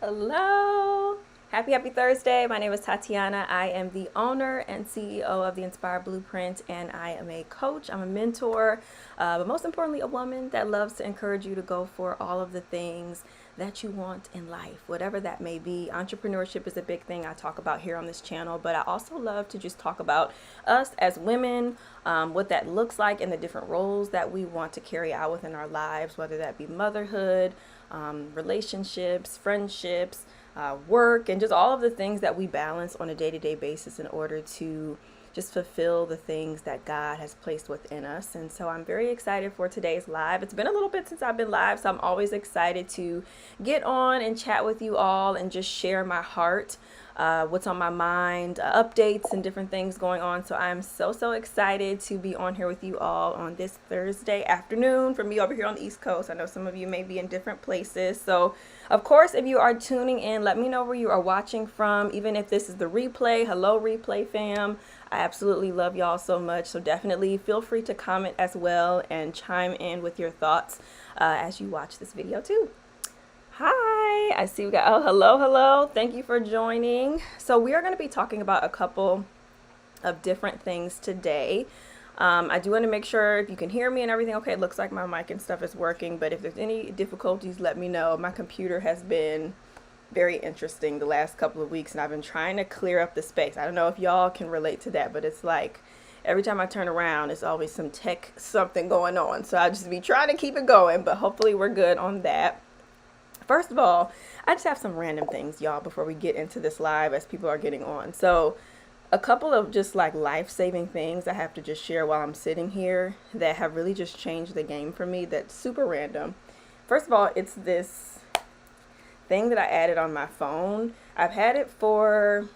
Hello. Happy Thursday. My name is Tatiana. I am the owner and CEO of the Inspired Blueprint, and I am a coach. I'm a mentor, but most importantly, a woman that loves to encourage you to go for all of the things that you want in life, whatever that may be. Entrepreneurship is a big thing I talk about here on this channel, but I also love to just talk about us as women, what that looks like, and the different roles that we want to carry out within our lives, whether that be motherhood, relationships, friendships, work, and just all of the things that we balance on a day-to-day basis in order to just fulfill the things that God has placed within us. And so I'm very excited for today's live. It's been a little bit since I've been live, so I'm always excited to get on and chat with you all and just share my heart, what's on my mind, updates and different things going on. So I'm so excited to be on here with you all on this Thursday afternoon for me over here on the East Coast. I know some of you may be in different places. So of course, if you are tuning in, let me know where you are watching from, even if this is the replay. Hello, replay fam. I absolutely love y'all so much. So definitely feel free to comment as well and chime in with your thoughts as you watch this video too. Hi, I see we got, oh, hello. Thank you for joining. So we are going to be talking about a couple of different things today. I do want to make sure if you can hear me and everything. Okay, it looks like my mic and stuff is working, but if there's any difficulties, let me know. My computer has been very interesting the last couple of weeks, and I've been trying to clear up the space. I don't know if y'all can relate to that, but it's like every time I turn around, it's always some tech something going on. So I'll just be trying to keep it going, but hopefully we're good on that. First of all, I just have some random things, y'all, before we get into this live as people are getting on. So a couple of just like life-saving things I have to just share while I'm sitting here that have really just changed the game for me. That's super random. First of all, it's this thing that I added on my phone. I've had it for,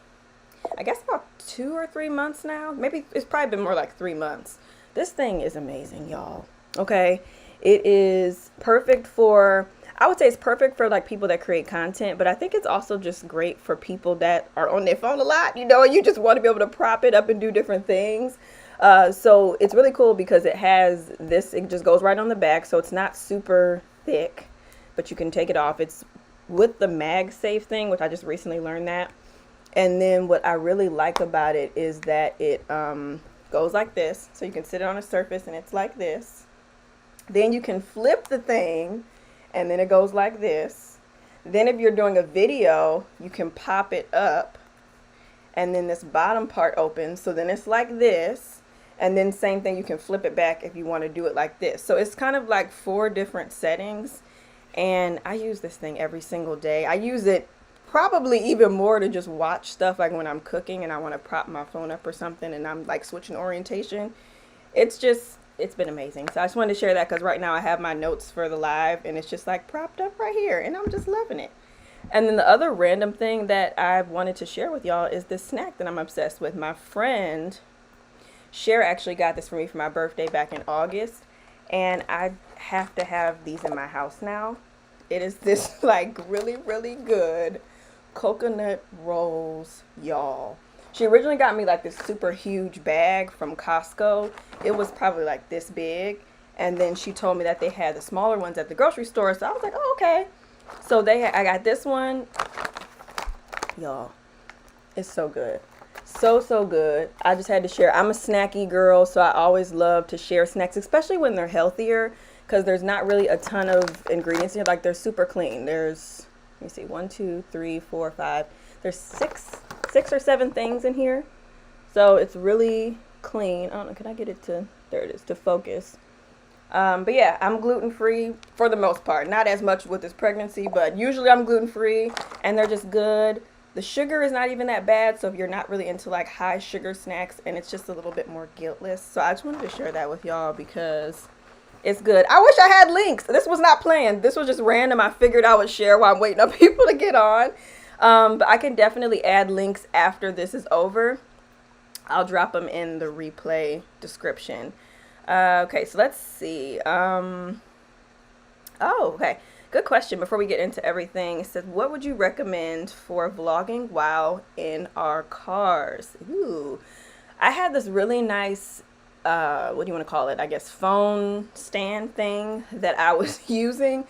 I guess, about 2 or 3 months now. Maybe it's probably been more like 3 months. This thing is amazing, y'all. Okay. It is perfect for, I would say it's perfect for like people that create content, but I think it's also just great for people that are on their phone a lot, you know, and you just want to be able to prop it up and do different things. So it's really cool because it has this, it just goes right on the back. So it's not super thick, but you can take it off. It's with the MagSafe thing, which I just recently learned that. And then what I really like about it is that it goes like this. So you can sit it on a surface and it's like this. Then you can flip the thing and then it goes like this. Then if you're doing a video, you can pop it up and then this bottom part opens. So then it's like this. And then same thing, you can flip it back if you want to do it like this. So it's kind of like 4 different settings. And I use this thing every single day. I use it probably even more to just watch stuff like when I'm cooking and I want to prop my phone up or something and I'm like switching orientation. It's been amazing. So I just wanted to share that because right now I have my notes for the live and it's just like propped up right here and I'm just loving it. And then the other random thing that I wanted to share with y'all is this snack that I'm obsessed with. My friend Cher actually got this for me for my birthday back in August. And I have to have these in my house now. It is this like really good coconut rolls, y'all. She originally got me like this super huge bag from Costco. It was probably like this big. And then she told me that they had the smaller ones at the grocery store. So I was like, oh, okay. So I got this one. Y'all, it's so good. So good. I just had to share. I'm a snacky girl, so I always love to share snacks, especially when they're healthier, because there's not really a ton of ingredients in it. Like they're super clean. There's, let me see, 1, 2, 3, 4, 5. There's six or 7 things in here. So it's really clean. I don't know, can I get it to, there it is, to focus. But yeah, I'm gluten-free for the most part. Not as much with this pregnancy, but usually I'm gluten-free and they're just good. The sugar is not even that bad, so if you're not really into like high sugar snacks, and it's just a little bit more guiltless. So I just wanted to share that with y'all because it's good. I wish I had links. This was not planned. This was just random. I figured I would share while I'm waiting on people to get on. But I can definitely add links after this is over. I'll drop them in the replay description. Okay, so let's see. Oh, okay. Good question. Before we get into everything, it says, what would you recommend for vlogging while in our cars? Ooh, I had this really nice, what do you want to call it? I guess phone stand thing that I was using.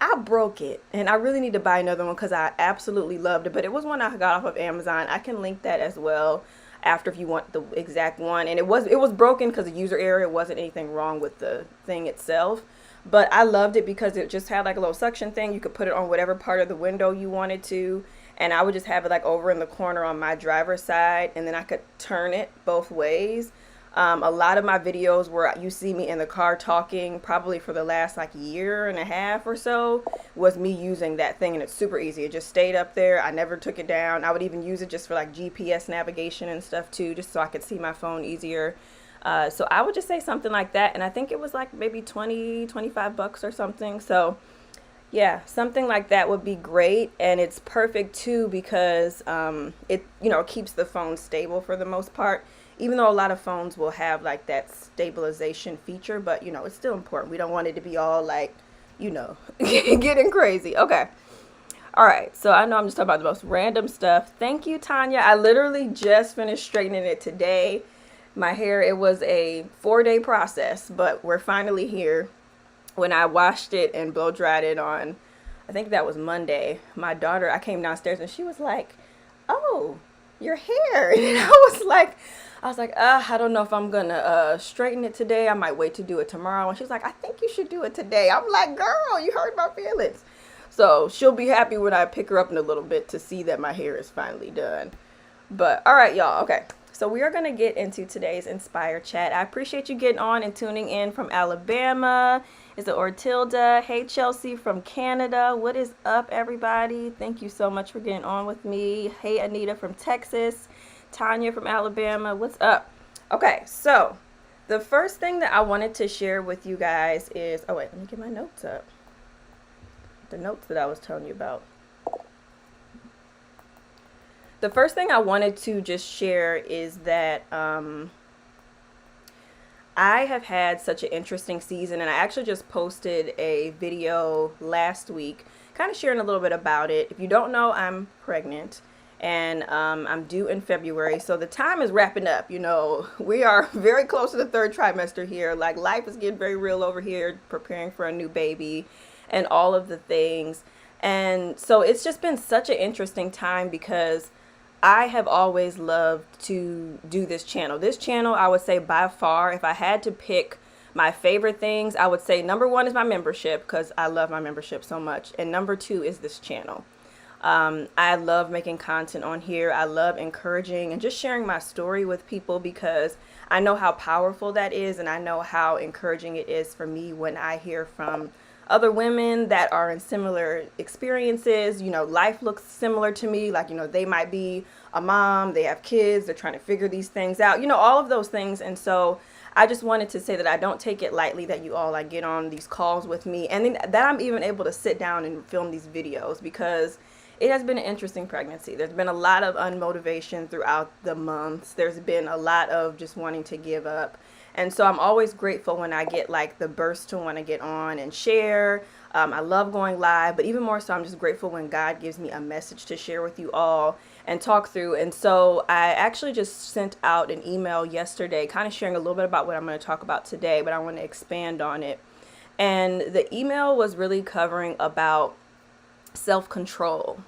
I broke it, and I really need to buy another one because I absolutely loved it. But it was one I got off of Amazon. I can link that as well after if you want the exact one. And it was broken because of user error. It wasn't anything wrong with the thing itself. But I loved it because it just had like a little suction thing. You could put it on whatever part of the window you wanted to. And I would just have it like over in the corner on my driver's side, and then I could turn it both ways. A lot of my videos where you see me in the car talking, probably for the last like year and a half or so, was me using that thing, and it's super easy. It just stayed up there. I never took it down. I would even use it just for like GPS navigation and stuff too, just so I could see my phone easier. So I would just say something like that, and I think it was like maybe 25 bucks or something. So yeah, something like that would be great, and it's perfect too because it keeps the phone stable for the most part. Even though a lot of phones will have like that stabilization feature, but it's still important. We don't want it to be all like getting crazy. Okay. All right. So I know I'm just talking about the most random stuff. Thank you, Tanya. I literally just finished straightening it today. My hair, it was a 4-day process, but we're finally here. When I washed it and blow dried it on, I think that was Monday, my daughter, I came downstairs and she was like, "Oh, your hair." And I was like, I don't know if I'm gonna straighten it today. I might wait to do it tomorrow. And she's like, "I think you should do it today." I'm like, "Girl, you hurt my feelings." So she'll be happy when I pick her up in a little bit to see that my hair is finally done. But all right, y'all. Okay. So we are going to get into today's Inspire Chat. I appreciate you getting on and tuning in from Alabama. Is it Ortilda? Hey, Chelsea from Canada. What is up, everybody? Thank you so much for getting on with me. Hey, Anita from Texas. Tanya from Alabama. What's up? Okay, so the first thing that I wanted to share with you guys is... Oh, wait, let me get my notes up. The notes that I was telling you about. The first thing I wanted to just share is that I have had such an interesting season, and I actually just posted a video last week kind of sharing a little bit about it. If you don't know, I'm pregnant, and I'm due in February, so the time is wrapping up. We are very close to the 3rd trimester here. Like, life is getting very real over here, preparing for a new baby and all of the things. And so it's just been such an interesting time because I have always loved to do this channel. This channel, I would say by far, if I had to pick my favorite things, I would say number 1 is my membership because I love my membership so much. And number 2 is this channel. I love making content on here. I love encouraging and just sharing my story with people because I know how powerful that is, and I know how encouraging it is for me when I hear from other women that are in similar experiences. Life looks similar to me. Like, they might be a mom, they have kids, they're trying to figure these things out, all of those things. And so I just wanted to say that I don't take it lightly that you all get on these calls with me, and then that I'm even able to sit down and film these videos because it has been an interesting pregnancy. There's been a lot of unmotivation throughout the months. There's been a lot of just wanting to give up. And so I'm always grateful when I get like the burst to want to get on and share. I love going live, but even more so, I'm just grateful when God gives me a message to share with you all and talk through. And so I actually just sent out an email yesterday, kind of sharing a little bit about what I'm going to talk about today, but I want to expand on it. And the email was really covering about self-control.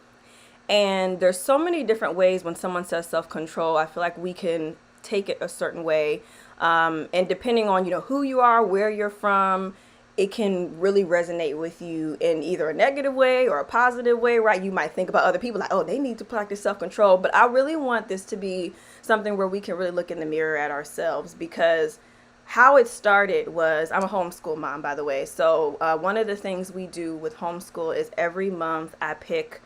And there's so many different ways when someone says self-control, I feel like we can take it a certain way. And depending on, who you are, where you're from, it can really resonate with you in either a negative way or a positive way, right? You might think about other people like, oh, they need to practice self-control. But I really want this to be something where we can really look in the mirror at ourselves, because how it started was, I'm a homeschool mom, by the way. So one of the things we do with homeschool is every month I pick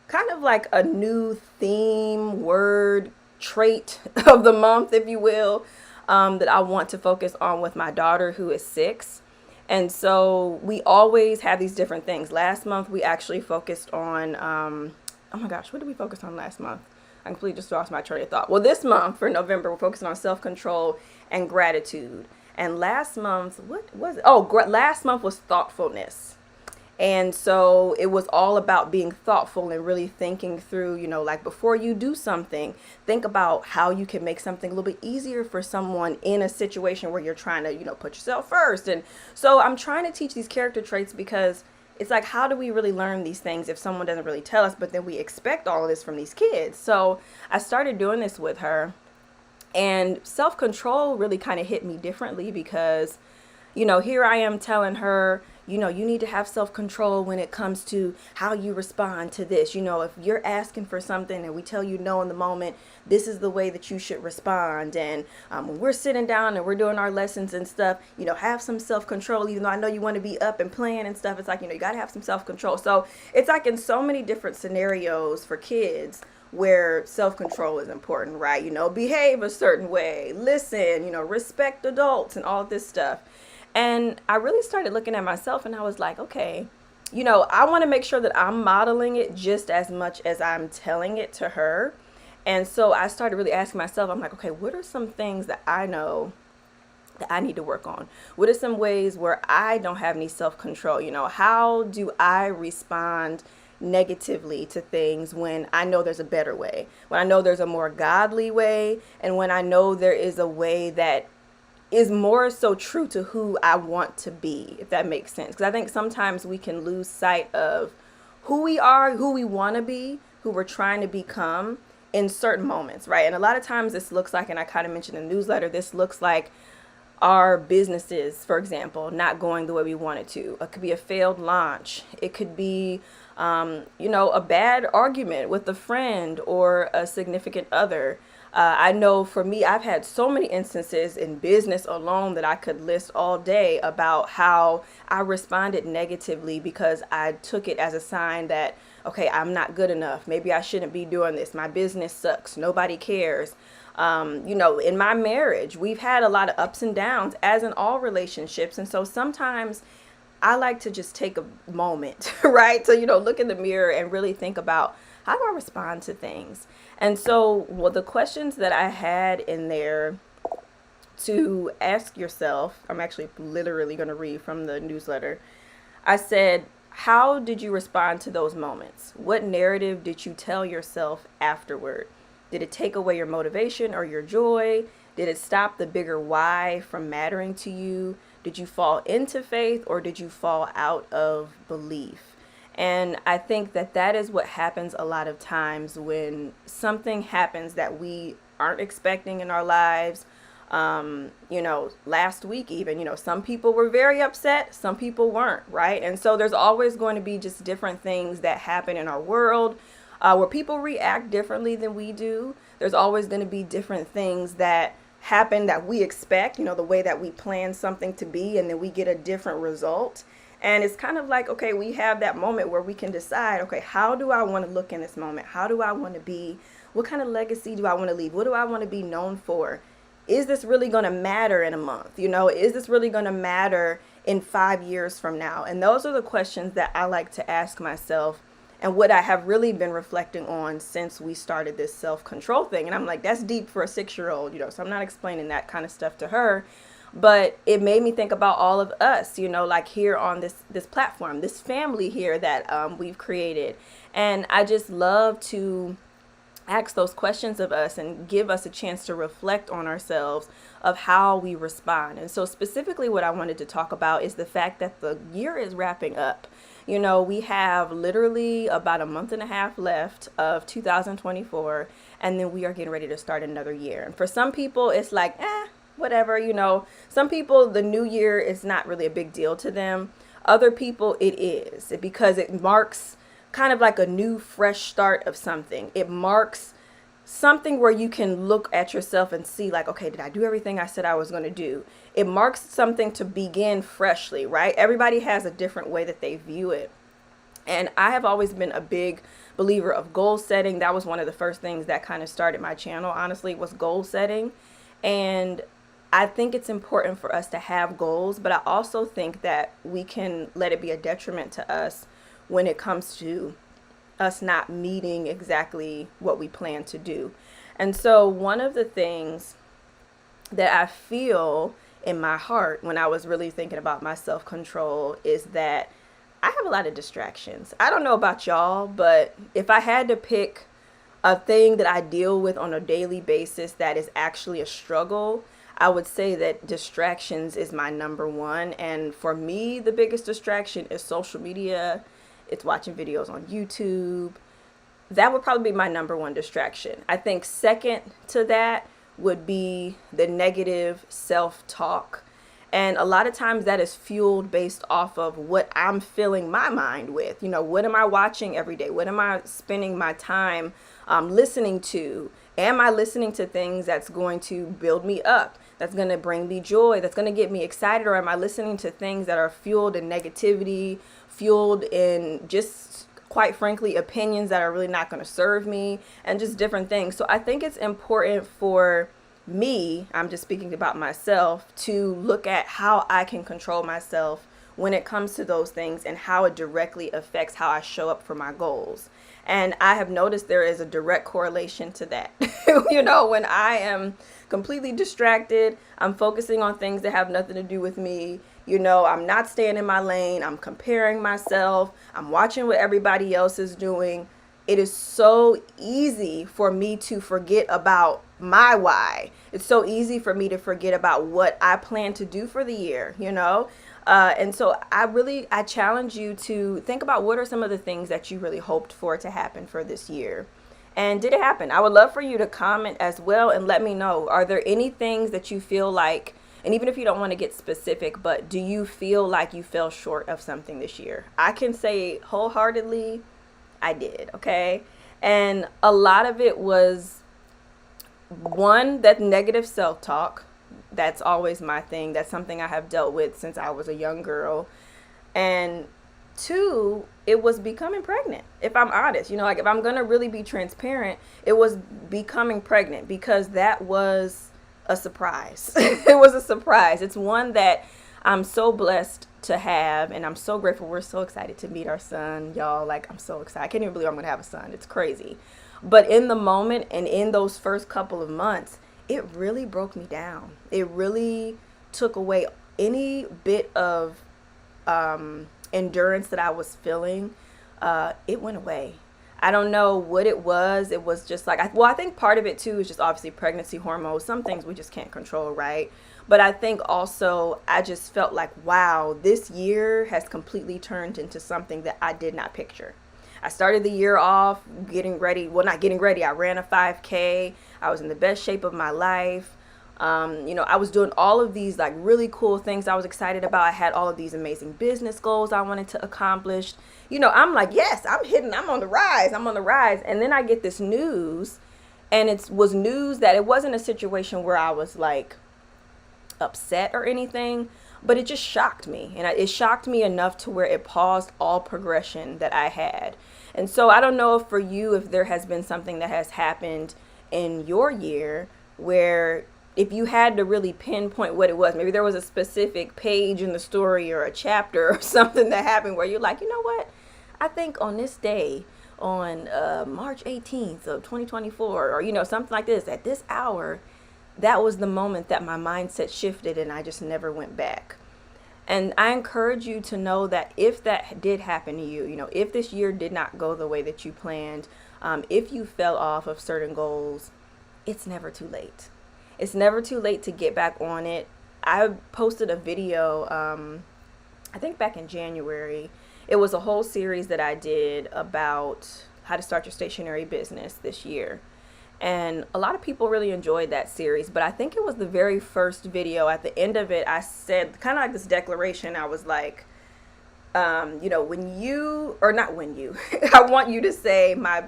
kind of like a new theme, word, trait of the month, if you will, that I want to focus on with my daughter, who is 6. And so we always have these different things. Last month, we actually focused on, oh my gosh, what did we focus on last month? I completely just lost my train of thought. Well, this month for November, we're focusing on self-control and gratitude. And last month, what was it? Oh, last month was thoughtfulness. And so it was all about being thoughtful and really thinking through, like before you do something, think about how you can make something a little bit easier for someone in a situation where you're trying to, put yourself first. And so I'm trying to teach these character traits because it's like, how do we really learn these things if someone doesn't really tell us, but then we expect all of this from these kids? So I started doing this with her, and self-control really kind of hit me differently because, here I am telling her, you need to have self-control when it comes to how you respond to this. If you're asking for something and we tell you no in the moment, this is the way that you should respond. And when we're sitting down and we're doing our lessons and stuff, have some self-control, even though I know you want to be up and playing and stuff. It's like, you got to have some self-control. So it's like in so many different scenarios for kids where self-control is important, right? Behave a certain way, listen, respect adults and all this stuff. And I really started looking at myself and I was like, okay, I want to make sure that I'm modeling it just as much as I'm telling it to her. And so I started really asking myself, I'm like, okay, what are some things that I know that I need to work on? What are some ways where I don't have any self-control? How do I respond negatively to things when I know there's a better way, when I know there's a more godly way, and when I know there is a way that is more so true to who I want to be, if that makes sense. Because I think sometimes we can lose sight of who we are, who we want to be, who we're trying to become in certain moments, right? And a lot of times this looks like, and I kind of mentioned in the newsletter, this looks like our businesses, for example, not going the way we want it to. It could be a failed launch. It could be, a bad argument with a friend or a significant other. I know for me, I've had so many instances in business alone that I could list all day about how I responded negatively because I took it as a sign that, okay, I'm not good enough. Maybe I shouldn't be doing this. My business sucks. Nobody cares. In my marriage, we've had a lot of ups and downs, as in all relationships. And so sometimes I like to just take a moment, right? To, look in the mirror and really think about, how do I respond to things? And so, the questions that I had in there to ask yourself, I'm actually literally going to read from the newsletter. I said, how did you respond to those moments? What narrative did you tell yourself afterward? Did it take away your motivation or your joy? Did it stop the bigger why from mattering to you? Did you fall into faith or did you fall out of belief? And I think that is what happens a lot of times when something happens that we aren't expecting in our lives. Last week even, some people were very upset, some people weren't, right? And so there's always going to be just different things that happen in our world where people react differently than we do. There's always going to be different things that happen that we expect, the way that we plan something to be, and then we get a different result. And it's kind of like, okay, we have that moment where we can decide, okay, how do I want to look in this moment? How do I want to be? What kind of legacy do I want to leave? What do I want to be known for? Is this really going to matter in a month? Is this really going to matter in 5 years from now? And those are the questions that I like to ask myself and what I have really been reflecting on since we started this self-control thing. And I'm like, that's deep for a 6-year-old, so I'm not explaining that kind of stuff to her. But it made me think about all of us, like here on this platform, this family here that we've created. And I just love to ask those questions of us and give us a chance to reflect on ourselves of how we respond. And so specifically what I wanted to talk about is the fact that the year is wrapping up. We have literally about a month and a half left of 2024, and then we are getting ready to start another year. And for some people, it's like, whatever, some people, the new year is not really a big deal to them. Other people, it is, because it marks kind of like a new, fresh start of something. It marks something where you can look at yourself and see like, okay, did I do everything I said I was going to do? It marks something to begin freshly, right? Everybody has a different way that they view it. And I have always been a big believer of goal setting. That was one of the first things that kind of started my channel, honestly, was goal setting. And I think it's important for us to have goals, but I also think that we can let it be a detriment to us when it comes to us not meeting exactly what we plan to do. And so one of the things that I feel in my heart when I was really thinking about my self-control is that I have a lot of distractions. I don't know about y'all, but if I had to pick a thing that I deal with on a daily basis that is actually a struggle, I would say that distractions is my number one. And for me, the biggest distraction is social media. It's watching videos on YouTube. That would probably be my number one distraction. I think second to that would be the negative self-talk. And a lot of times that is fueled based off of what I'm filling my mind with. You know, what am I watching every day? What am I spending my time listening to? Am I listening to things that's going to build me up, that's going to bring me joy, that's going to get me excited? Or am I listening to things that are fueled in negativity, fueled in just, quite frankly, opinions that are really not going to serve me, and just different things? So I think it's important for me, I'm just speaking about myself, to look at how I can control myself when it comes to those things and how it directly affects how I show up for my goals. And I have noticed there is a direct correlation to that. You know, when I am completely distracted, I'm focusing on things that have nothing to do with me. You know, I'm not staying in my lane. I'm comparing myself. I'm watching what everybody else is doing. It is so easy for me to forget about my why. It's so easy for me to forget about what I plan to do for the year, you know? And so I challenge you to think about what are some of the things that you really hoped for to happen for this year. And did it happen? I would love for you to comment as well and let me know. Are there any things that you feel like, and even if you don't want to get specific, but do you feel like you fell short of something this year? I can say wholeheartedly, I did, okay? And a lot of it was, one, that negative self-talk. That's always my thing. That's something I have dealt with since I was a young girl. And two, it was becoming pregnant, if I'm honest. You know, like if I'm going to really be transparent, it was becoming pregnant, because that was a surprise. It was a surprise. It's one that I'm so blessed to have, and I'm so grateful. We're so excited to meet our son, y'all. Like, I'm so excited. I can't even believe I'm going to have a son. It's crazy. But in the moment and in those first couple of months, it really broke me down. It really took away any bit of endurance that I was feeling. It went away. I don't know what it was. It was just like, I think part of it too is just obviously pregnancy hormones. Some things we just can't control, right? But I think also I just felt like, wow, this year has completely turned into something that I did not picture. I started the year off getting ready. Well, not getting ready. I ran a 5K. I was in the best shape of my life. You know, I was doing all of these like really cool things I was excited about. I had all of these amazing business goals I wanted to accomplish. You know, I'm like, yes, I'm on the rise. I'm on the rise. And then I get this news, and it was news that it wasn't a situation where I was like upset or anything, but it just shocked me. And it shocked me enough to where it paused all progression that I had. And so I don't know if for you, if there has been something that has happened in your year where if you had to really pinpoint what it was, maybe there was a specific page in the story or a chapter or something that happened where you're like, you know what? I think on this day, on March 18th of 2024, or, you know, something like this, at this hour, that was the moment that my mindset shifted and I just never went back. And I encourage you to know that if that did happen to you, you know, if this year did not go the way that you planned, if you fell off of certain goals, it's never too late. It's never too late to get back on it. I posted a video, I think back in January. It was a whole series that I did about how to start your stationery business this year. And a lot of people really enjoyed that series, but I think it was the very first video. At the end of it, I said kind of like this declaration. I was like, you know, when you, or not when you, I want you to say my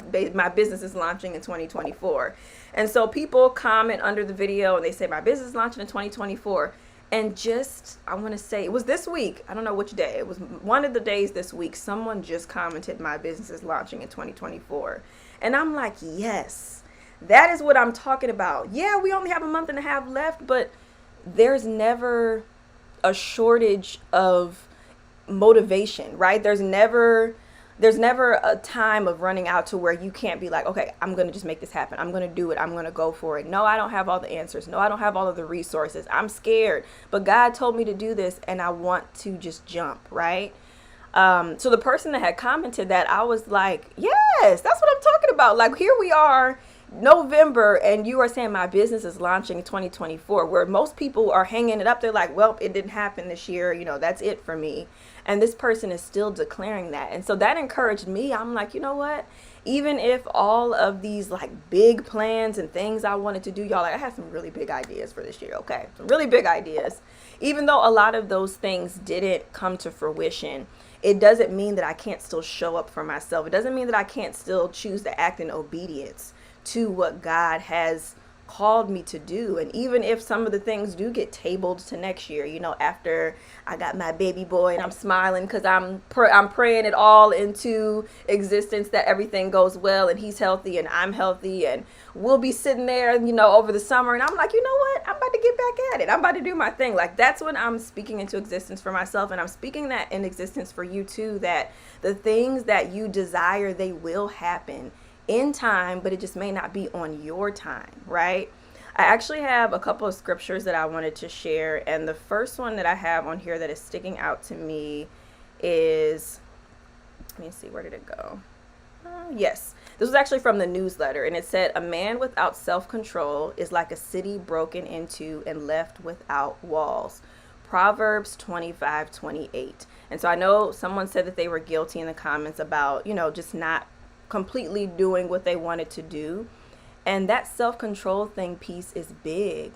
business is launching in 2024. And so people comment under the video and they say my business is launching in 2024. And just, I want to say, it was this week. I don't know which day. It was one of the days this week. Someone just commented my business is launching in 2024. And I'm like, yes, that is what I'm talking about. Yeah, we only have a month and a half left, but there's never a shortage of motivation, right? There's never a time of running out to where you can't be like, okay, I'm going to just make this happen. I'm going to do it. I'm going to go for it. No, I don't have all the answers. No, I don't have all of the resources. I'm scared, but God told me to do this and I want to just jump, right? So the person that had commented that, I was like, yes, that's what I'm talking about. Like, here we are November and you are saying my business is launching in 2024, where most people are hanging it up. They're like, well, it didn't happen this year. That's it for me. And this person is still declaring that. And so that encouraged me. I'm like, you know what? Even if all of these like big plans and things I wanted to do, y'all, like I had some really big ideas for this year. Okay. Some really big ideas. Even though a lot of those things didn't come to fruition, it doesn't mean that I can't still show up for myself. It doesn't mean that I can't still choose to act in obedience to what God has called me to do. And even if some of the things do get tabled to next year, after I got my baby boy, and I'm smiling because I'm praying it all into existence, that everything goes well and he's healthy and I'm healthy, and we'll be sitting there, over the summer, and I'm like, you know what? I'm about to get back at it. I'm about to do my thing. Like, that's when I'm speaking into existence for myself, and I'm speaking that in existence for you too, that the things that you desire, they will happen in time, but it just may not be on your time, right? I actually have a couple of scriptures that I wanted to share, and the first one that I have on here that is sticking out to me is, let me see, where did it go? Yes, this was actually from the newsletter, and it said, a man without self-control is like a city broken into and left without walls. Proverbs 25:28. And so I know someone said that they were guilty in the comments about, just not completely doing what they wanted to do. And that self-control thing piece is big.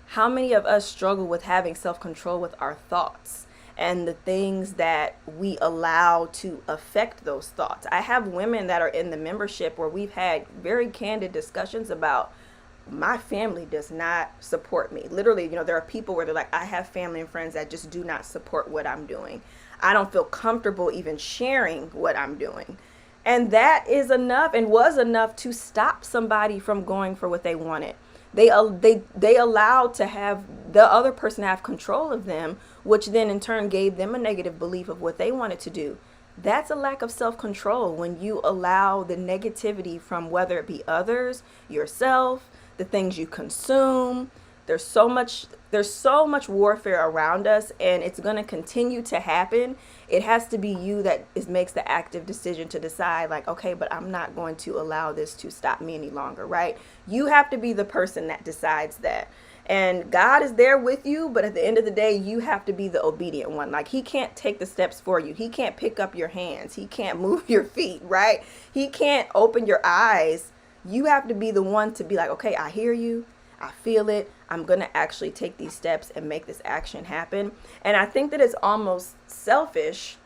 How many of us struggle with having self-control with our thoughts and the things that we allow to affect those thoughts? I have women that are in the membership where we've had very candid discussions about, my family does not support me. Literally, there are people where they're like, I have family and friends that just do not support what I'm doing. I don't feel comfortable even sharing what I'm doing. And that is enough, and was enough, to stop somebody from going for what they wanted. They allowed to have the other person have control of them, which then in turn gave them a negative belief of what they wanted to do. That's a lack of self-control, when you allow the negativity from, whether it be others, yourself, the things you consume. There's so much warfare around us, and it's going to continue to happen. It has to be you that makes the active decision to decide, like, okay, but I'm not going to allow this to stop me any longer, right? You have to be the person that decides that. And God is there with you, but at the end of the day, you have to be the obedient one. Like, he can't take the steps for you. He can't pick up your hands. He can't move your feet, right? He can't open your eyes. You have to be the one to be like, okay, I hear you. I feel it. I'm going to actually take these steps and make this action happen. And I think that it's almost selfish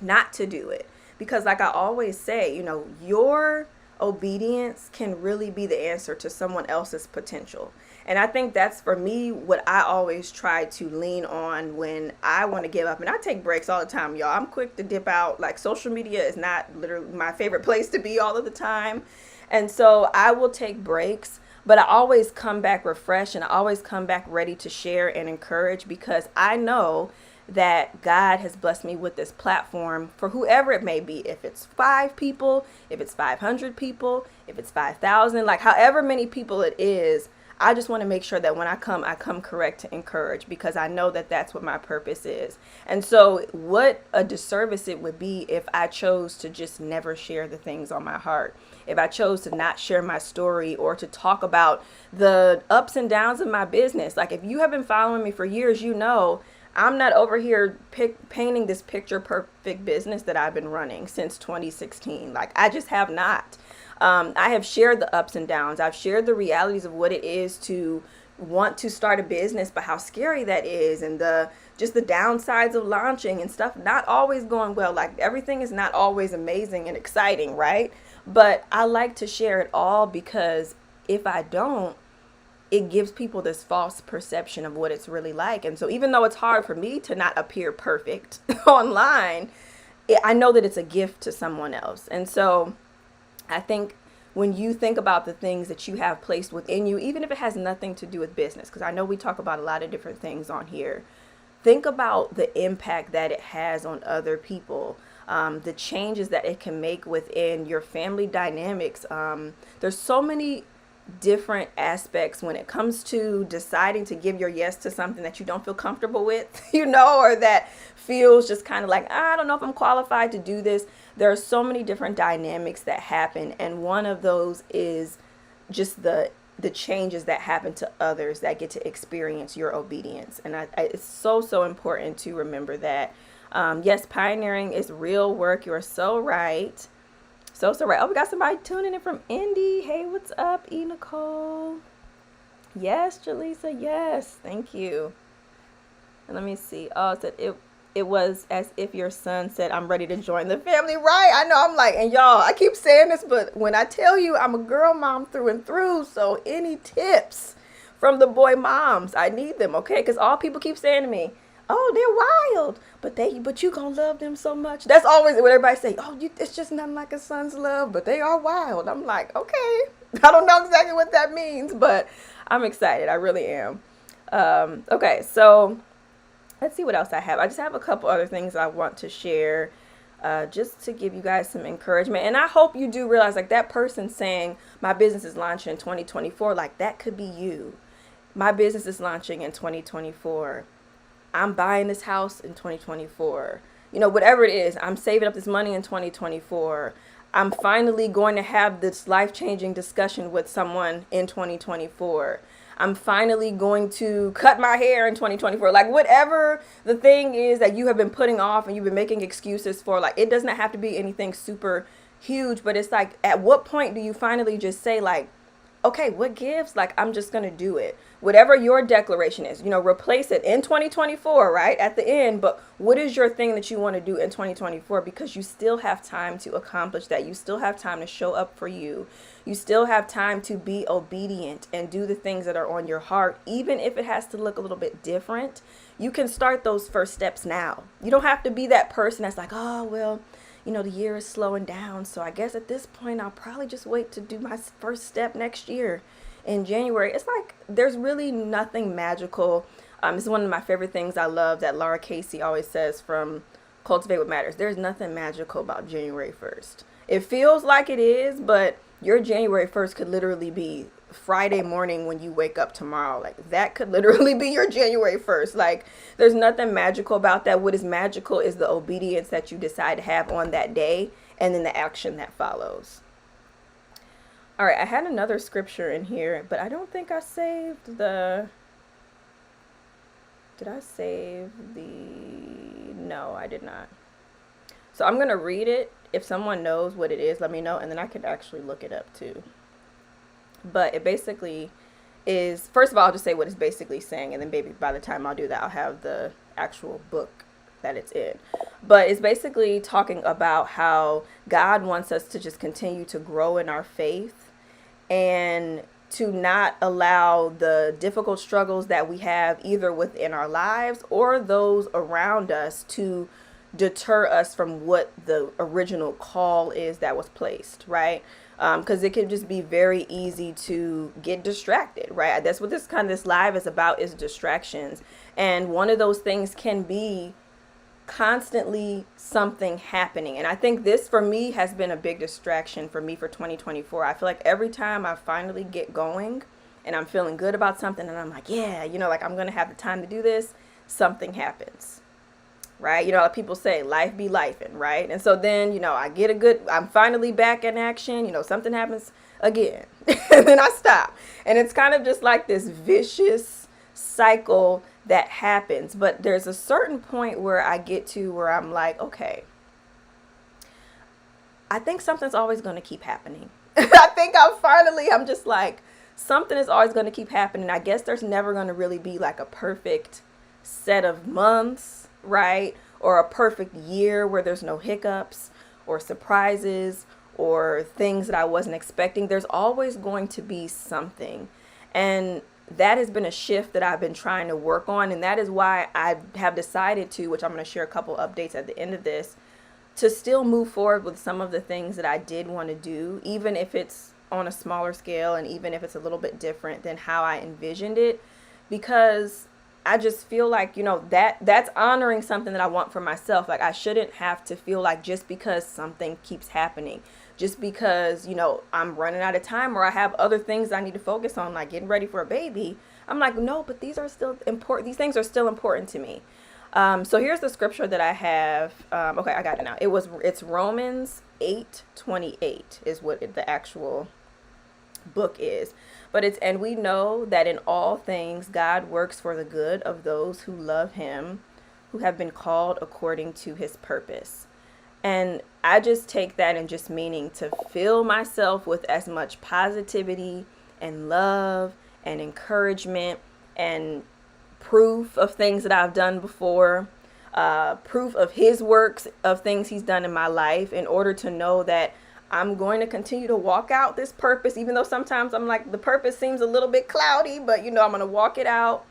not to do it, because like I always say, your obedience can really be the answer to someone else's potential. And I think that's, for me, what I always try to lean on when I want to give up. And I take breaks all the time, y'all. I'm quick to dip out. Like, social media is not literally my favorite place to be all of the time. And so I will take breaks. But I always come back refreshed, and I always come back ready to share and encourage, because I know that God has blessed me with this platform for whoever it may be. If it's 5 people, if it's 500 people, if it's 5,000, like however many people it is, I just want to make sure that when I come correct to encourage, because I know that that's what my purpose is. And so what a disservice it would be if I chose to just never share the things on my heart. If I chose to not share my story, or to talk about the ups and downs of my business. Like, if you have been following me for years, I'm not over here painting this picture perfect business that I've been running since 2016. Like, I just have not. I have shared the ups and downs. I've shared the realities of what it is to want to start a business, but how scary that is, and just the downsides of launching and stuff not always going well. Like, everything is not always amazing and exciting, right? But I like to share it all, because if I don't, it gives people this false perception of what it's really like. And so even though it's hard for me to not appear perfect online, I know that it's a gift to someone else. And so I think when you think about the things that you have placed within you, even if it has nothing to do with business, because I know we talk about a lot of different things on here, think about the impact that it has on other people. The changes that it can make within your family dynamics. There's so many different aspects when it comes to deciding to give your yes to something that you don't feel comfortable with, or that feels just kind of like, I don't know if I'm qualified to do this. There are so many different dynamics that happen. And one of those is just the changes that happen to others that get to experience your obedience. And it's so important to remember that. Yes, pioneering is real work. You're so right. So right. Oh, we got somebody tuning in from Indy. Hey, what's up, E. Nicole? Yes, Jaleesa. Yes, thank you. And let me see. Oh, it said it was as if your son said, "I'm ready to join the family." Right? I know. I'm like, and y'all, I keep saying this, but when I tell you I'm a girl mom through and through, so any tips from the boy moms, I need them, okay? Because all people keep saying to me, "Oh, they're wild, but you gonna love them so much." That's always what everybody say. Oh, it's just nothing like a son's love, but they are wild. I'm like, okay, I don't know exactly what that means, but I'm excited. I really am. Okay, so let's see what else I have. I just have a couple other things I want to share, just to give you guys some encouragement. And I hope you do realize, like, that person saying my business is launching in 2024, like, that could be you. My business is launching in 2024. I'm buying this house in 2024. You know, whatever it is, I'm saving up this money in 2024. I'm finally going to have this life-changing discussion with someone in 2024. I'm finally going to cut my hair in 2024. Like, whatever the thing is that you have been putting off and you've been making excuses for, like, it doesn't have to be anything super huge, but it's like, at what point do you finally just say, like, okay, what gives? Like, I'm just going to do it. Whatever your declaration is, you know, replace it in 2024, right? At the end. But what is your thing that you want to do in 2024? Because you still have time to accomplish that. You still have time to show up for you. You still have time to be obedient and do the things that are on your heart, even if it has to look a little bit different. You can start those first steps now. You don't have to be that person that's like, oh, well, you know, the year is slowing down, so I guess at this point I'll probably just wait to do my first step next year in January. It's like, there's really nothing magical. It's one of my favorite things I love that Laura Casey always says from Cultivate What Matters. There's nothing magical about January 1st. It feels like it is, but your January 1st could literally be Friday morning when you wake up tomorrow. Like, that could literally be your January 1st. Like, there's nothing magical about that. What is magical is the obedience that you decide to have on that day, and then the action that follows. All right, I had another scripture in here, but I don't think I saved the... Did I save the... No, I did not. So I'm going to read it. If someone knows what it is, let me know, and then I can actually look it up too. But it basically is, first of all, I'll just say what it's basically saying, and then maybe by the time I'll do that, I'll have the actual book that it's in. But it's basically talking about how God wants us to just continue to grow in our faith and to not allow the difficult struggles that we have either within our lives or those around us to deter us from what the original call is that was placed, right? Because it can just be very easy to get distracted, right? That's what this live is about, is distractions. And one of those things can be constantly something happening. And I think this for me has been a big distraction for me for 2024. I feel like every time I finally get going and I'm feeling good about something and I'm like, yeah, you know, like I'm going to have the time to do this, something happens. Right? You know, like people say, life be lifing, right? And so then, you know, I'm finally back in action, you know, something happens again, and then I stop. And it's kind of just like this vicious cycle that happens. But there's a certain point where I get to where I'm like, okay, I think something's always going to keep happening. I think I'm just like, something is always going to keep happening. I guess there's never going to really be like a perfect set of months, right? Or a perfect year where there's no hiccups or surprises or things that I wasn't expecting. There's always going to be something. And that has been a shift that I've been trying to work on. And that is why I have decided to, which I'm going to share a couple updates at the end of this, to still move forward with some of the things that I did want to do, even if it's on a smaller scale and even if it's a little bit different than how I envisioned it, because I just feel like, you know, that's honoring something that I want for myself. Like, I shouldn't have to feel like just because something keeps happening, just because, you know, I'm running out of time or I have other things I need to focus on, like getting ready for a baby. I'm like, no, but these are still important. These things are still important to me. So here's the scripture that I have. Okay, I got it now. It's Romans 8:28 is what the actual book is. But it's, and we know that in all things, God works for the good of those who love him, who have been called according to his purpose. And I just take that and just meaning to fill myself with as much positivity and love and encouragement and proof of things that I've done before, proof of his works, of things he's done in my life, in order to know that I'm going to continue to walk out this purpose, even though sometimes I'm like, the purpose seems a little bit cloudy, but I'm going to walk it out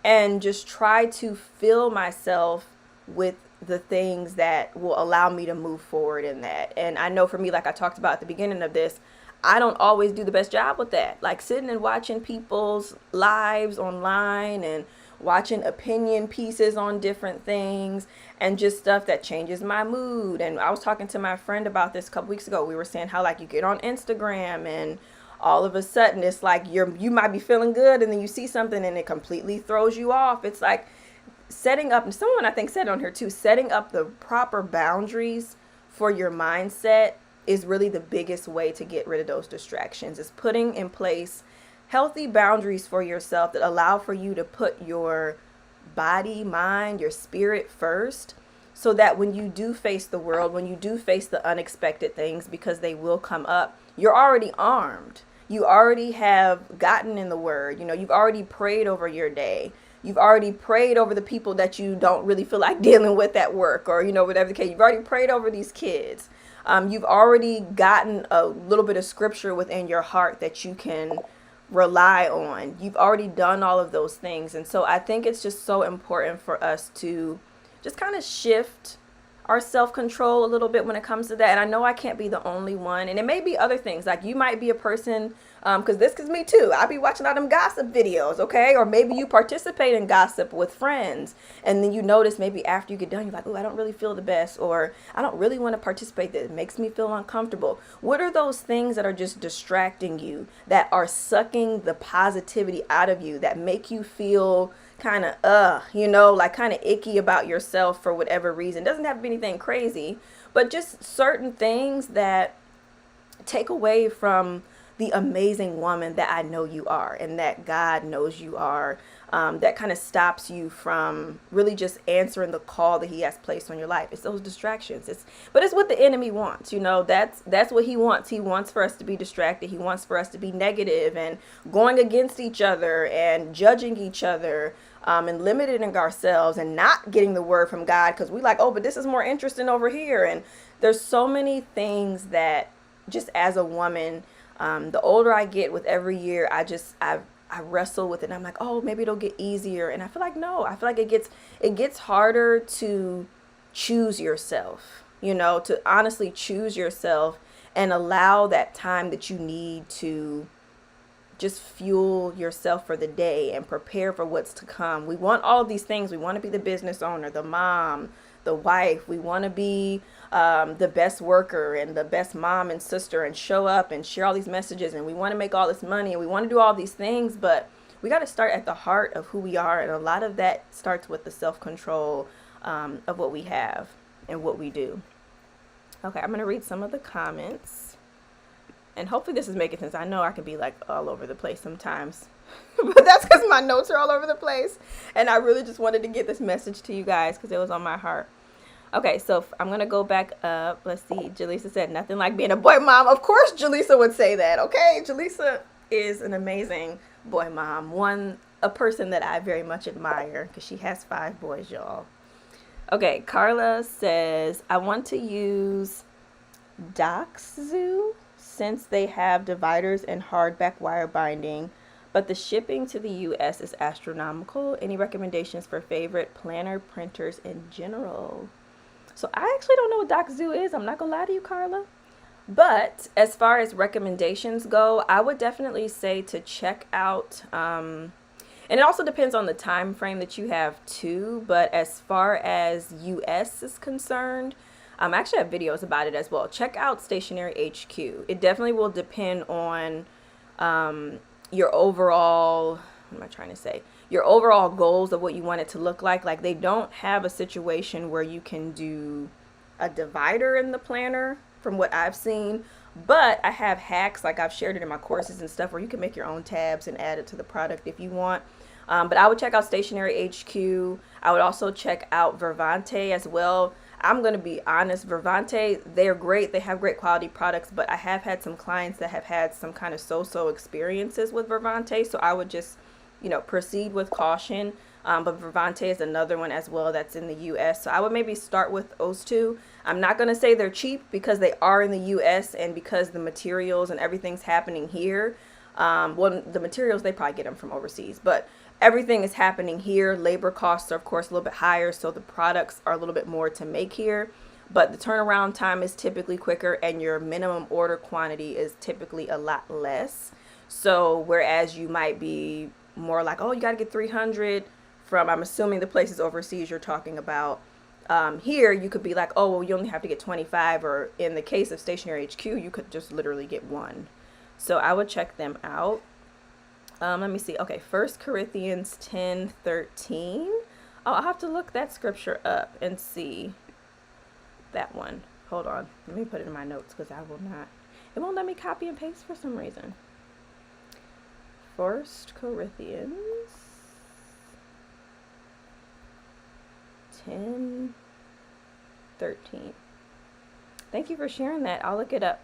and just try to fill myself with the things that will allow me to move forward in that. And I know for me, like I talked about at the beginning of this, I don't always do the best job with that. Like sitting and watching people's lives online and watching opinion pieces on different things and just stuff that changes my mood. And I was talking to my friend about this a couple weeks ago. We were saying how like you get on Instagram and all of a sudden it's like you might be feeling good and then you see something and it completely throws you off. It's like setting up, and someone I think said on here too, setting up the proper boundaries for your mindset is really the biggest way to get rid of those distractions. Is putting in place healthy boundaries for yourself that allow for you to put your body, mind, your spirit first, so that when you do face the world, when you do face the unexpected things, because they will come up, you're already armed. You already have gotten in the word. You've already prayed over your day. You've already prayed over the people that you don't really feel like dealing with at work, or, whatever the case. You've already prayed over these kids. You've already gotten a little bit of scripture within your heart that you can rely on. You've already done all of those things. And so I think it's just so important for us to just kind of shift our self-control a little bit when it comes to that. And I know I can't be the only one. And it may be other things. Like you might be a person, because this is me too. I be watching all them gossip videos, okay? Or maybe you participate in gossip with friends. And then you notice maybe after you get done, you're like, oh, I don't really feel the best. Or I don't really want to participate. That makes me feel uncomfortable. What are those things that are just distracting you, that are sucking the positivity out of you, that make you feel kind of like kind of icky about yourself for whatever reason? Doesn't have to be anything crazy, but just certain things that take away from the amazing woman that I know you are and that God knows you are, that kind of stops you from really just answering the call that he has placed on your life. It's those distractions. But it's what the enemy wants. That's what he wants. He wants for us to be distracted. He wants for us to be negative and going against each other and judging each other, and limiting ourselves and not getting the word from God, because we like, oh, but this is more interesting over here. And there's so many things that just as a woman, the older I get with every year, I wrestle with it. And I'm like, oh, maybe it'll get easier. And I feel like, no, I feel like it gets harder to choose yourself, to honestly choose yourself and allow that time that you need to just fuel yourself for the day and prepare for what's to come. We want all of these things. We want to be the business owner, the mom, the wife. We want to be the best worker and the best mom and sister and show up and share all these messages. And we want to make all this money and we want to do all these things. But we got to start at the heart of who we are. And a lot of that starts with the self-control of what we have and what we do. Okay, I'm going to read some of the comments. And hopefully this is making sense. I know I can be like all over the place sometimes, but that's because my notes are all over the place. And I really just wanted to get this message to you guys because it was on my heart. Okay, so I'm going to go back up. Let's see. Jaleesa said, nothing like being a boy mom. Of course, Jaleesa would say that. Okay, Jaleesa is an amazing boy mom. A person that I very much admire because she has 5 boys, y'all. Okay, Carla says, I want to use Doxzoo, since they have dividers and hardback wire binding, but the shipping to the U.S. is astronomical. Any recommendations for favorite planner printers in general? So I actually don't know what Doxzoo is. I'm not gonna lie to you, Carla. But as far as recommendations go, I would definitely say to check out, and it also depends on the time frame that you have too, but as far as U.S. is concerned, I actually have videos about it as well. Check out Stationery HQ. It definitely will depend on your overall, what am I trying to say? Your overall goals of what you want it to look like. Like they don't have a situation where you can do a divider in the planner. from what I've seen. But I have hacks, like I've shared it in my courses and stuff, where you can make your own tabs and add it to the product if you want. But I would check out Stationery HQ. I would also check out Vervante as well. I'm going to be honest, Vervante, they're great. They have great quality products, but I have had some clients that have had some kind of so-so experiences with Vervante. So I would just, proceed with caution. But Vervante is another one as well that's in the US. So I would maybe start with those two. I'm not going to say they're cheap because they are in the US and because the materials and everything's happening here. Well, the materials, they probably get them from overseas, but everything is happening here. Labor costs are, of course, a little bit higher, so the products are a little bit more to make here. But the turnaround time is typically quicker and your minimum order quantity is typically a lot less. So whereas you might be more like, oh, you got to get 300 from, I'm assuming the places overseas you're talking about. Here, you could be like, oh, well, you only have to get 25, or in the case of Stationery HQ, you could just literally get one. So I would check them out. Let me see. Okay, 1 Corinthians 10:13. Oh, I'll have to look that scripture up and see that one. Hold on. Let me put it in my notes because I will not. It won't let me copy and paste for some reason. 1 Corinthians 10:13. Thank you for sharing that. I'll look it up.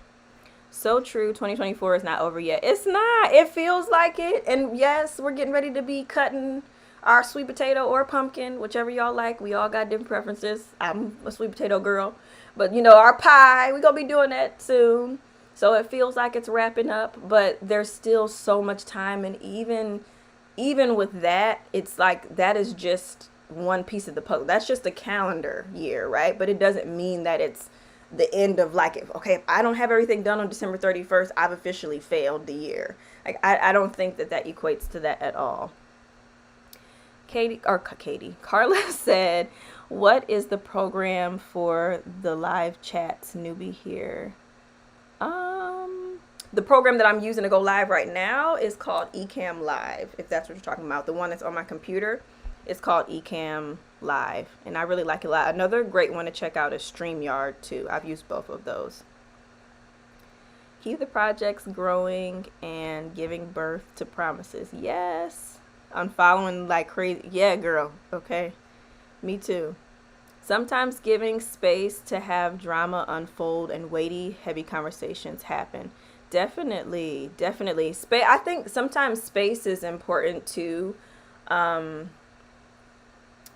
So true. 2024 is not over yet. It's not. It feels like it. And yes, we're getting ready to be cutting our sweet potato or pumpkin, whichever y'all like. We all got different preferences. I'm a sweet potato girl. But, our pie, we're going to be doing that soon. So it feels like it's wrapping up. But there's still so much time. And even with that, it's like that is just one piece of the puzzle. That's just a calendar year, right? But it doesn't mean that it's the end of if I don't have everything done on December 31st, I've officially failed the year. I don't think that equates to that at all. Carla said, what is the program for the live chats? Newbie here. The program that I'm using to go live right now is called Ecamm Live, if that's what you're talking about. The one that's on my computer is called Ecamm Live, and I really like it a lot. Another great one to check out is StreamYard too. I've used both of those. Keep the projects growing and giving birth to promises. Yes. I'm following like crazy. Yeah, girl. Okay. Me too. Sometimes giving space to have drama unfold and weighty, heavy conversations happen. Definitely. I think sometimes space is important too.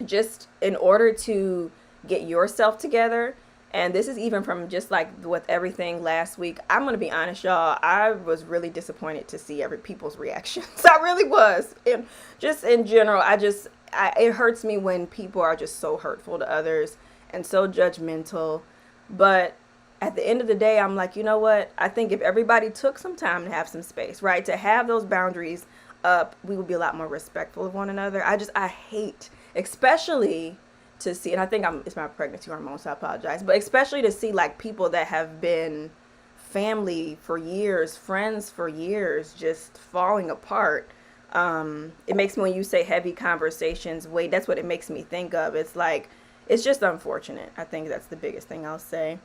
Just in order to get yourself together. And this is even from just like with everything last week. I'm going to be honest, y'all. I was really disappointed to see people's reactions. I really was. And just in general, it hurts me when people are just so hurtful to others and so judgmental. But at the end of the day, I'm like, you know what? I think if everybody took some time to have some space, right? To have those boundaries up, we would be a lot more respectful of one another. I hate, especially to see, and I think it's my pregnancy hormone, so I apologize, but especially to see like people that have been family for years, friends for years, just falling apart. It makes me, when you say heavy conversations, that's what it makes me think of. It's like, it's just unfortunate. I think that's the biggest thing I'll say.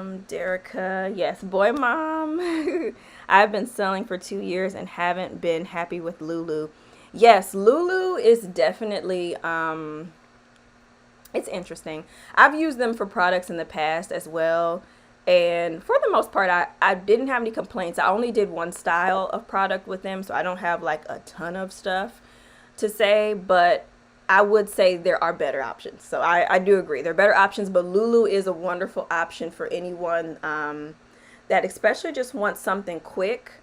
Derica, yes, boy mom. I've been selling for 2 years and haven't been happy with Lulu. Yes, Lulu is definitely, it's interesting. I've used them for products in the past as well. And for the most part, I didn't have any complaints. I only did one style of product with them, so I don't have like a ton of stuff to say, but I would say there are better options. So I do agree. There are better options, but Lulu is a wonderful option for anyone that especially just wants something quick.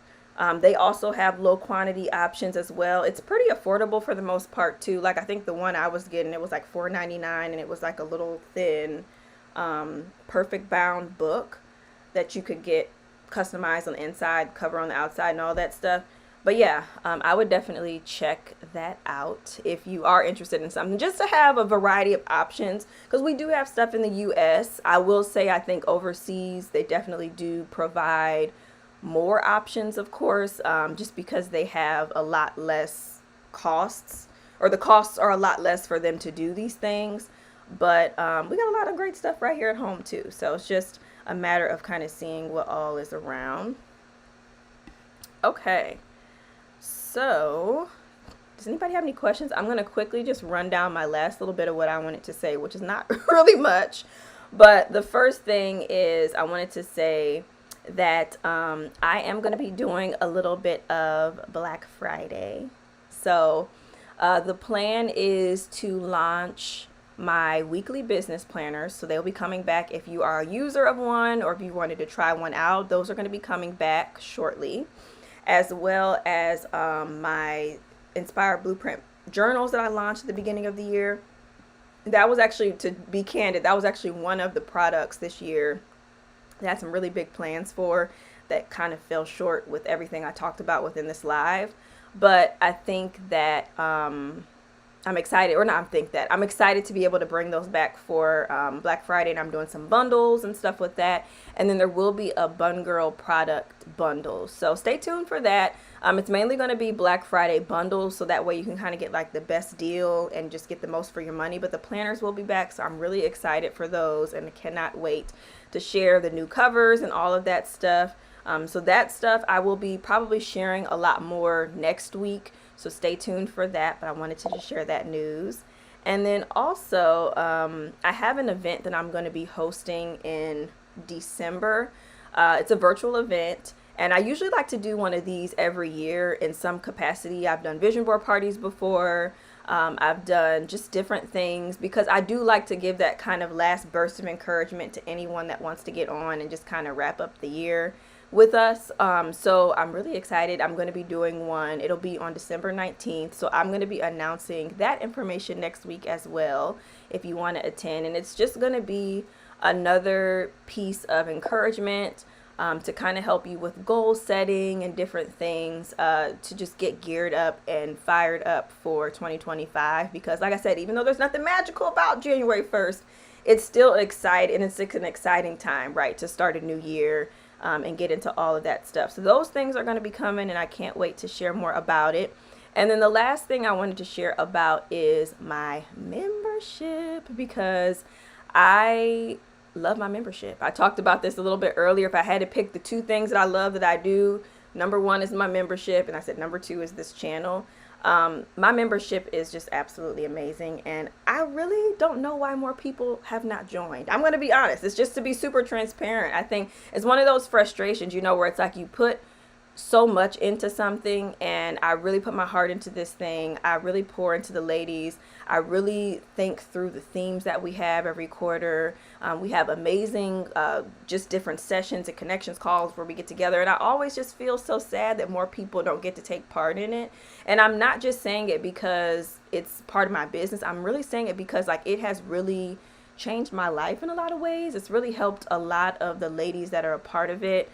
They also have low quantity options as well. It's pretty affordable for the most part too. Like I think the one I was getting, it was like $4.99, and it was like a little thin perfect bound book that you could get customized on the inside, cover on the outside, and all that stuff. But yeah, I would definitely check that out if you are interested in something, just to have a variety of options, because we do have stuff in the US. I will say, I think overseas they definitely do provide more options, of course, just because they have a lot less costs, or the costs are a lot less for them to do these things. But we got a lot of great stuff right here at home too. So it's just a matter of kind of seeing what all is around. Okay, so does anybody have any questions? I'm going to quickly just run down my last little bit of what I wanted to say, which is not really much. But the first thing is I wanted to say that I am going to be doing a little bit of Black Friday. So the plan is to launch my weekly business planners. So they'll be coming back if you are a user of one or if you wanted to try one out. Those are going to be coming back shortly, as well as my Inspire Blueprint journals that I launched at the beginning of the year. That was actually, to be candid, that was actually one of the products this year that I had some really big plans for that kind of fell short with everything I talked about within this live. But I think that I'm excited, or not I think that, I'm excited to be able to bring those back for Black Friday, and I'm doing some bundles and stuff with that. And then there will be a Bun Girl product bundle. So stay tuned for that. It's mainly going to be Black Friday bundles, so that way you can kind of get like the best deal and just get the most for your money. But the planners will be back, so I'm really excited for those and I cannot wait to share the new covers and all of that stuff. So that stuff I will be probably sharing a lot more next week. So stay tuned for that, but I wanted to just share that news. And then also, I have an event that I'm going to be hosting in December. It's a virtual event, and I usually like to do one of these every year in some capacity. I've done vision board parties before. I've done just different things because I do like to give that kind of last burst of encouragement to anyone that wants to get on and just kind of wrap up the year with us. So I'm really excited. I'm going to be doing one. It'll be on December 19th. So I'm going to be announcing that information next week as well if you want to attend. And it's just going to be another piece of encouragement to kind of help you with goal setting and different things to just get geared up and fired up for 2025. Because like I said, even though there's nothing magical about January 1st, it's still exciting, and it's an exciting time, right, to start a new year. And get into all of that stuff. So those things are going to be coming, and I can't wait to share more about it. And then the last thing I wanted to share about is my membership, because I love my membership. I talked about this a little bit earlier. If I had to pick the two things that I love that I do, number one is my membership, and I said number two is this channel. My membership is just absolutely amazing, and I really don't know why more people have not joined. I'm going to be honest. It's just to be super transparent. I think it's one of those frustrations, you know, where it's like you put so much into something, and I really put my heart into this thing. I really pour into the ladies. I really think through the themes that we have every quarter. We have amazing just different sessions and connections calls where we get together, and I always just feel so sad that more people don't get to take part in it. And I'm not just saying it because it's part of my business. I'm really saying it because like it has really changed my life in a lot of ways. It's really helped a lot of the ladies that are a part of it.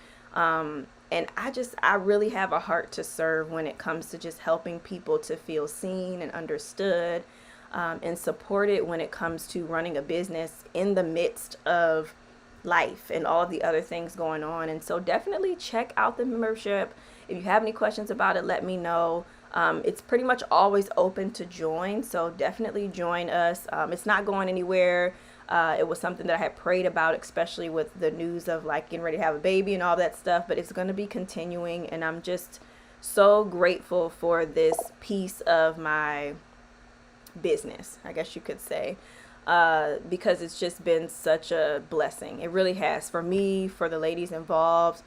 And I really have a heart to serve when it comes to just helping people to feel seen and understood, and supported when it comes to running a business in the midst of life and all the other things going on. And so definitely check out the membership. If you have any questions about it, let me know. It's pretty much always open to join, so definitely join us. It's not going anywhere. It was something that I had prayed about, especially with the news of like getting ready to have a baby and all that stuff, but it's going to be continuing, and I'm just so grateful for this piece of my business, I guess you could say, because it's just been such a blessing. It really has, for me, for the ladies involved.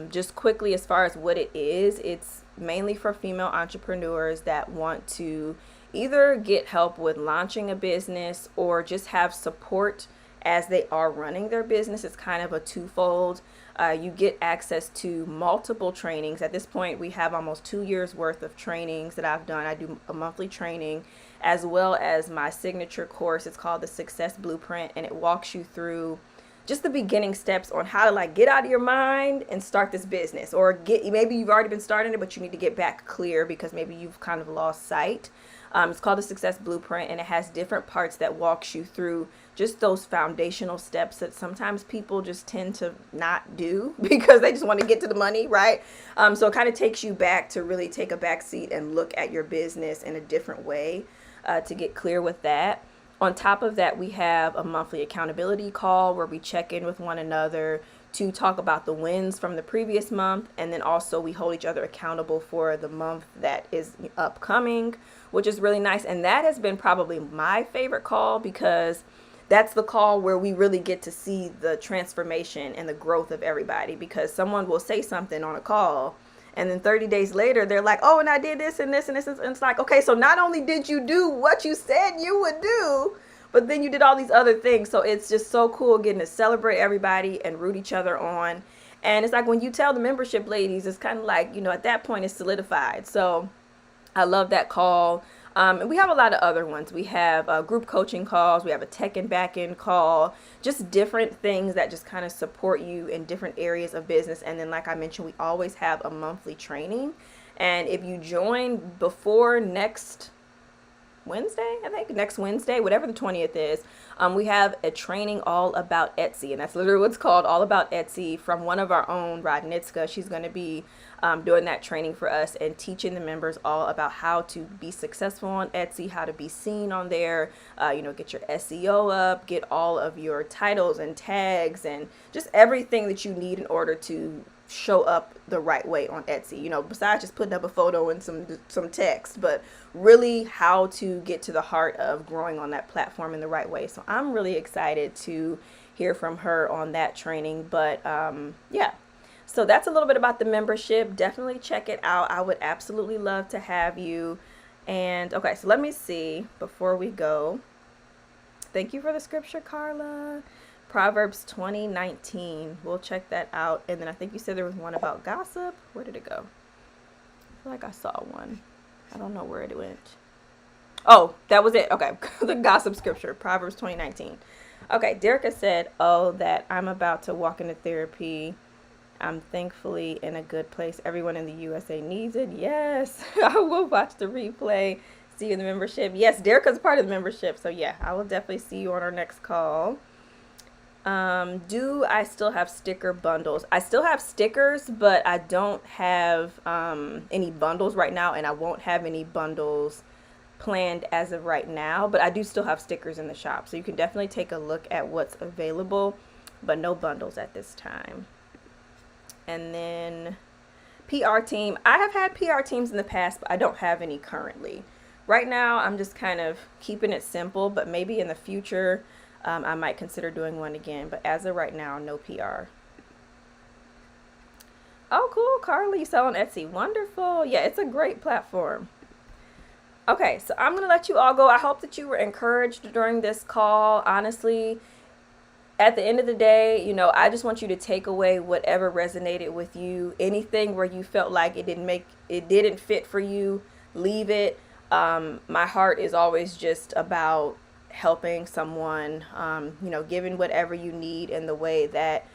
Just quickly, as far as what it is, it's mainly for female entrepreneurs that want to either get help with launching a business or just have support as they are running their business. It's kind of a twofold. You get access to multiple trainings. At this point, we have almost 2 years worth of trainings that I've done. I do a monthly training as well as my signature course. It's called the Success Blueprint, and it walks you through just the beginning steps on how to like get out of your mind and start this business, or maybe you've already been starting it, but you need to get back clear because maybe you've kind of lost sight. It's called the Success Blueprint, and it has different parts that walks you through just those foundational steps that sometimes people just tend to not do because they just want to get to the money, right? So it kind of takes you back to really take a back seat and look at your business in a different way to get clear with that. On top of that, we have a monthly accountability call where we check in with one another to talk about the wins from the previous month. And then also we hold each other accountable for the month that is upcoming, which is really nice. And that has been probably my favorite call, because that's the call where we really get to see the transformation and the growth of everybody, because someone will say something on a call and then 30 days later, they're like, oh, and I did this and this and this. And it's like, okay, so not only did you do what you said you would do, but then you did all these other things. So it's just so cool getting to celebrate everybody and root each other on. And it's like when you tell the membership ladies, it's kind of like, at that point it's solidified. So I love that call. And we have a lot of other ones. We have group coaching calls. We have a tech and back end call, just different things that just kind of support you in different areas of business. And then, like I mentioned, we always have a monthly training. And if you join before next Wednesday, next Wednesday, whatever the 20th is, we have a training all about Etsy. And that's literally what's called, All About Etsy, from one of our own, Rodnitska. She's going to be doing that training for us and teaching the members all about how to be successful on Etsy, how to be seen on there, get your SEO up, get all of your titles and tags and just everything that you need in order to show up the right way on Etsy, besides just putting up a photo and some text, but really how to get to the heart of growing on that platform in the right way. So I'm really excited to hear from her on that training. But so that's a little bit about the membership. Definitely check it out. I would absolutely love to have you. And okay, so let me see before we go. Thank you for the scripture, Carla. Proverbs 20:19. We'll check that out. And then I think you said there was one about gossip. Where did it go? I feel like I saw one. I don't know where it went. Oh, that was it. Okay. The gossip scripture, Proverbs 20:19. Okay. Derica said, that I'm about to walk into therapy. I'm thankfully in a good place. Everyone in the USA needs it. Yes. I will watch the replay. See you in the membership. Yes, Derica's part of the membership. So yeah, I will definitely see you on our next call. Do I still have sticker bundles? I still have stickers, but I don't have any bundles right now, and I won't have any bundles planned as of right now, but I do still have stickers in the shop. So you can definitely take a look at what's available, but no bundles at this time. And then PR team. I have had PR teams in the past, but I don't have any currently. Right now, I'm just kind of keeping it simple, but maybe in the future, I might consider doing one again. But as of right now, no PR. Oh, cool. Carly, you sell on Etsy. Wonderful. Yeah, it's a great platform. Okay, so I'm going to let you all go. I hope that you were encouraged during this call. Honestly, at the end of the day, I just want you to take away whatever resonated with you. Anything where you felt like it didn't fit for you, leave it. My heart is always just about helping someone, giving whatever you need in the way that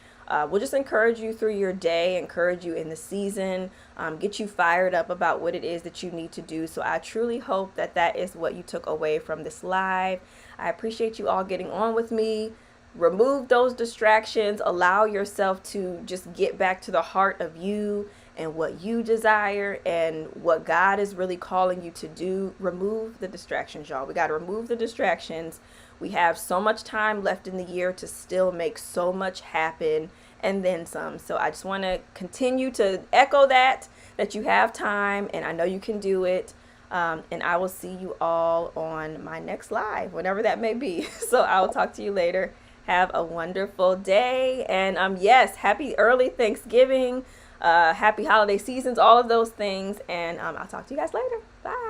will just encourage you through your day, encourage you in the season, get you fired up about what it is that you need to do. So I truly hope that that is what you took away from this live. I appreciate you all getting on with me. Remove those distractions. Allow yourself to just get back to the heart of you and what you desire and what God is really calling you to do. Remove the distractions, y'all. We got to remove the distractions. We have so much time left in the year to still make so much happen and then some. So I just want to continue to echo that you have time, and I know you can do it. And I will see you all on my next live, whenever that may be. So I will talk to you later. Have a wonderful day. And yes, happy early Thanksgiving. Happy holiday seasons, all of those things. And I'll talk to you guys later. Bye.